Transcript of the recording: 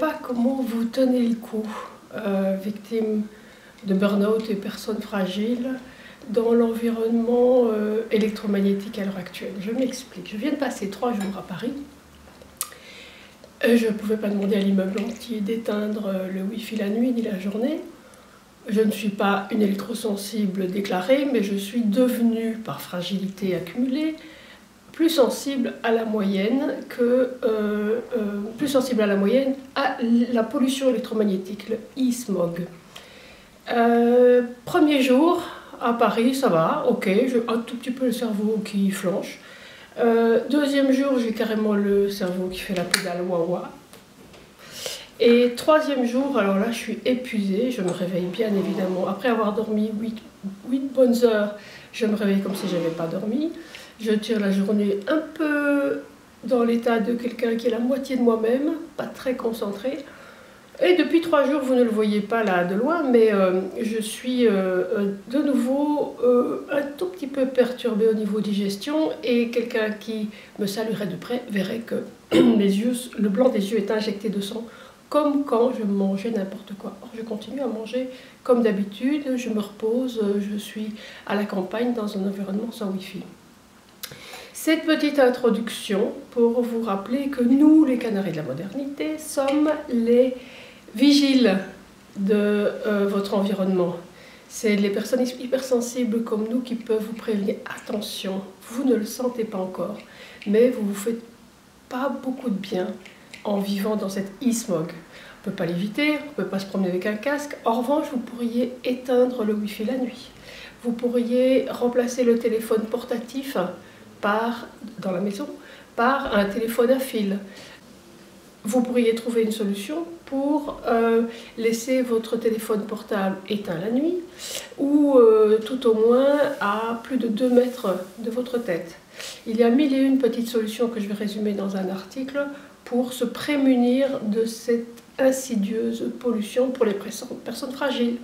pas comment vous tenez le coup, victime de burn-out et personnes fragiles, dans l'environnement électromagnétique à l'heure actuelle. Je m'explique. Je viens de passer 3 jours à Paris. Je ne pouvais pas demander à l'immeuble entier d'éteindre le Wi-Fi la nuit ni la journée. Je ne suis pas une électrosensible déclarée, mais je suis devenue, par fragilité accumulée, plus sensible à la moyenne à la pollution électromagnétique, le e-smog. Premier jour à Paris, ça va, ok, j'ai un tout petit peu le cerveau qui flanche. Deuxième jour, j'ai carrément le cerveau qui fait la pédale wawa. Et troisième jour, alors là je suis épuisée, je me réveille bien évidemment. Après avoir dormi 8 bonnes heures, je me réveille comme si je n'avais pas dormi. Je tire la journée un peu dans l'état de quelqu'un qui est la moitié de moi-même, pas très concentré. Et depuis 3 jours, vous ne le voyez pas là de loin, mais je suis de nouveau un tout petit peu perturbée au niveau digestion, et quelqu'un qui me saluerait de près verrait que le blanc des yeux est injecté de sang, comme quand je mangeais n'importe quoi. Or, je continue à manger comme d'habitude, je me repose, je suis à la campagne dans un environnement sans Wi-Fi. Cette petite introduction pour vous rappeler que nous, les Canaris de la modernité, sommes les vigiles de votre environnement. C'est les personnes hypersensibles comme nous qui peuvent vous prévenir. Attention, vous ne le sentez pas encore, mais vous ne vous faites pas beaucoup de bien en vivant dans cet e-smog. On ne peut pas l'éviter, on ne peut pas se promener avec un casque. En revanche, vous pourriez éteindre le Wi-Fi la nuit. Vous pourriez remplacer le téléphone portatif dans la maison par un téléphone à fil. Vous pourriez trouver une solution pour laisser votre téléphone portable éteint la nuit, ou tout au moins à plus de 2 mètres de votre tête. Il y a 1001 petites solutions que je vais résumer dans un article pour se prémunir de cette insidieuse pollution pour les personnes fragiles.